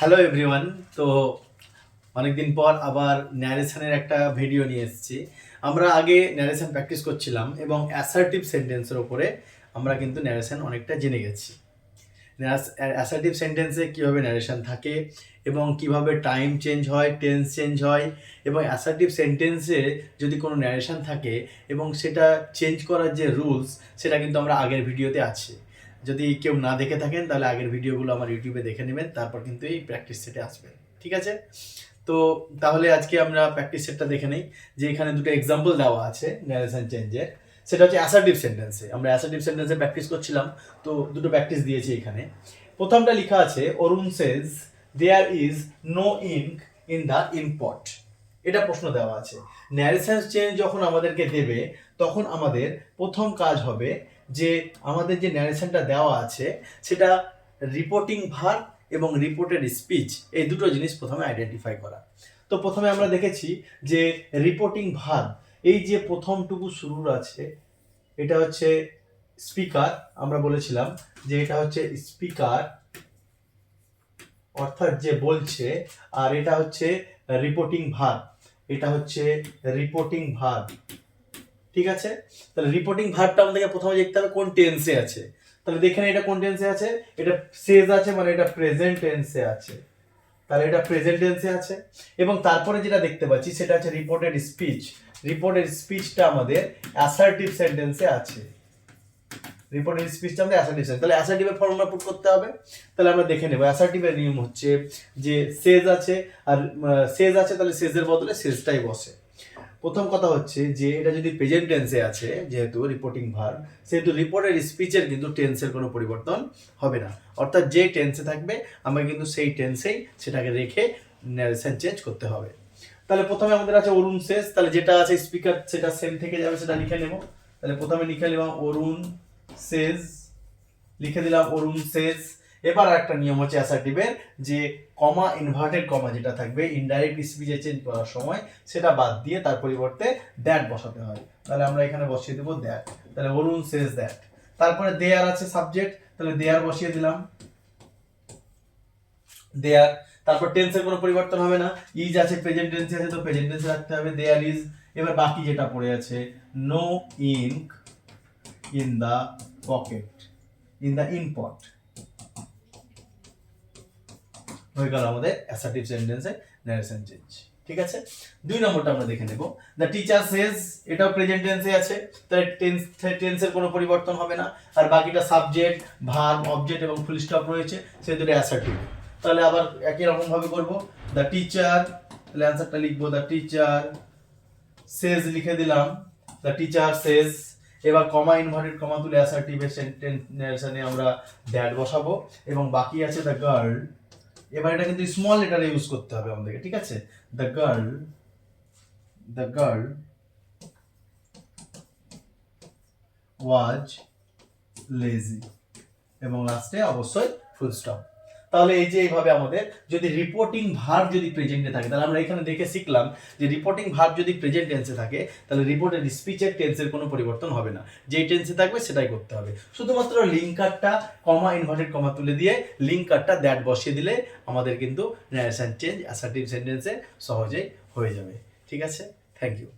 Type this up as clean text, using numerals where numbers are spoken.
Hello everyone. তো অনেকদিন পর আবার ন্যারেশনের একটা ভিডিও নিয়ে এসেছি। আমরা আগে ন্যারেশন প্র্যাকটিস করছিলাম এবং অ্যাসার্টিভ সেন্টেন্সের উপরে আমরা কিন্তু ন্যারেশন অনেকটা জেনে গেছি। অ্যাসার্টিভ সেন্টেন্সে কীভাবে ন্যারেশন থাকে এবং কিভাবে টাইম চেঞ্জ হয়, টেন্স চেঞ্জ হয়, এবং অ্যাসার্টিভ সেন্টেন্সে যদি কোনো ন্যারেশন থাকে এবং সেটা চেঞ্জ করার যে রুলস, সেটা কিন্তু আমরা আগের ভিডিওতে আছে। যদি কেউ না দেখে থাকেন তাহলে আগের ভিডিওগুলো আমার ইউটিউবে দেখে নেবেন, তারপর কিন্তু এই প্র্যাকটিস সেটে আসবেন। ঠিক আছে? তো তাহলে আজকে আমরা প্র্যাকটিস সেটটা দেখে নেই, যে এখানে দুটো এক্সাম্পল দেওয়া আছে ন্যারেশন চেঞ্জের। সেটা হচ্ছে অ্যাসার্টিভ সেন্টেন্সে। আমরা অ্যাসার্টিভ সেন্টেন্সে প্র্যাকটিস করছিলাম, তো দুটো প্র্যাকটিস দিয়েছি এখানে। প্রথমটা লেখা আছে, Arun says there is no ink in the inkpot. এটা প্রশ্ন দেওয়া আছে। ন্যারেশন চেঞ্জ যখন আমাদেরকে দেবে তখন আমাদের প্রথম কাজ হবে যে আমাদের যে ন্যারেশনটা দেওয়া আছে সেটা রিপোর্টিং ভার্ব এবং রিপোর্টেড স্পিচ, এই দুটো জিনিস প্রথমে আইডেন্টিফাই করা। তো প্রথমে আমরা দেখেছি যে রিপোর্টিং ভার্ব, এই যে প্রথমটুকু শুরুর আছে, এটা হচ্ছে স্পিকার। আমরা বলেছিলাম যে এটা হচ্ছে স্পিকার, অর্থাৎ যে বলছে, আর এটা হচ্ছে রিপোর্টিং ভার্ব, এটা হচ্ছে রিপোর্টিং ভার্ব। ঠিক আছে? তাহলে রিপোর্টিং ভার্বটা আমাদেরকে প্রথমে দেখতে হবে কোন টেন্সে আছে। তাহলে দেখেন এটা কোন টেন্সে আছে, এটা সেজ আছে, মানে এটা প্রেজেন্ট টেন্সে আছে। তাহলে এটা প্রেজেন্ট টেন্সে আছে। এবং তারপরে যেটা দেখতে পাচ্ছি সেটা হচ্ছে রিপোর্টেড স্পিচ। রিপোর্টেড স্পিচটা আমাদের অ্যাসার্টিভ সেন্টেন্সে আছে। রিপোর্টেড স্পিচটা আমাদের অ্যাসার্টিভ সেন্টেন্স। তাহলে অ্যাসার্টিভের ফর্মুলা পুট করতে হবে। তাহলে আমরা দেখে নেব অ্যাসার্টিভের নিয়ম হচ্ছে যে সেজ আছে, আর সেজ আছে তাহলে সেজের বদলে সেজটাই বসে। প্রথম কথা হচ্ছে যে এটা যদি প্রেজেন্ট টেন্সে আছে, যেহেতু রিপোর্টিং ভার্ব, সেহেতু রিপোর্টেড স্পিচের কিন্তু টেন্সের কোনো পরিবর্তন হবে না। অর্থাৎ যে টেন্সে থাকবে আমরা কিন্তু সেই টেন্সেই সেটাকে রেখে ন্যারেশন চেঞ্জ করতে হবে। তাহলে প্রথমে আমাদের আছে অরুণ সেজ, তাহলে যেটা আছে স্পিকার সেটা সেম থেকে যাবে, সেটা লিখে নেব। তাহলে প্রথমে লিখে নিলাম অরুণ সেজ, লিখে দিলাম অরুণ সেজ। এবার একটা নিয়ম হচ্ছে অ্যাসার্টিভের, যে কমা, ইনভার্টেড কমা যেটা থাকবে ইনডাইরেক্ট স্পিচে চেঞ্জ করার সময়, সেটা বাদ দিয়ে তার পরিবর্তে দ্যাট বসাতে হয়। তাহলে আমরা এখানে বসিয়ে দেবো দ্যাট। তাহলে অরুণ সেজ দ্যাট। তারপরে দেয়ার আছে সাবজেক্ট, তাহলে দেয়ার বসিয়ে দিলাম, দেয়ার। তারপর টেন্সের কোনো পরিবর্তন হবে না। ইজ আছে, প্রেজেন্ট টেন্সে আছে, তো প্রেজেন্ট টেন্সে রাখতে হবে, দেয়ার ইজ। এবার বাকি যেটা পড়ে আছে, no ink in the pocket, in the inkpot, হয়ে গেল আমাদের অ্যাসার্টিভ সেন্টেন্সে ন্যারেশন চেঞ্জ। ঠিক আছে? দুই নম্বরটা আমরা দেখে নেব, দ্য টিচার সেজ, এটাও প্রেজেন্ট টেন্সে আছে, তাহলে টেন্সের কোনো পরিবর্তন হবে না। আর বাকিটা সাবজেক্ট, ভার্ব, অবজেক্ট এবং ফুল স্টপ রয়েছে, সেহেতু অ্যাসার্টিভ। তাহলে আবার একই রকম ভাবে করব, দ্য টিচার, তাহলে অ্যান্সারটা লিখবো দ্য টিচার সেজ, লিখে দিলাম দ্য টিচার সেজ। এবার কমা, ইনভার্টেড কমা তুলে অ্যাসার্টিভের সেন্টেন্স ন্যারেশনে আমরা দ্যাট বসাবো। এবং বাকি আছে দ্য গার্ল। এবার এটা কিন্তু স্মল লেটার ইউজ করতে হবে আমাদেরকে। ঠিক আছে? দ্য গার্ল ওয়াজ লেজি, এবং লাস্টে অবশ্যই ফুল স্টপ। তাহলে এই যে এইভাবে আমাদের যদি রিপোর্টিং ভার্ব যদি প্রেজেন্টে থাকে, তাহলে আমরা এখানে দেখে শিখলাম যে রিপোর্টিং ভার্ব যদি প্রেজেন্ট টেন্সে থাকে তাহলে রিপোর্টেড স্পিচের টেন্সের কোনো পরিবর্তন হবে না, যেই টেন্সে থাকবে সেটাই করতে হবে। শুধুমাত্র লিঙ্কারটা কমা, ইনভার্টেড কমা তুলে দিয়ে লিঙ্কারটা দ্যাট বসিয়ে দিলে আমাদের কিন্তু ন্যারেশন চেঞ্জ অ্যাসার্টিভ সেন্টেন্সে সহজেই হয়ে যাবে। ঠিক আছে? Thank you.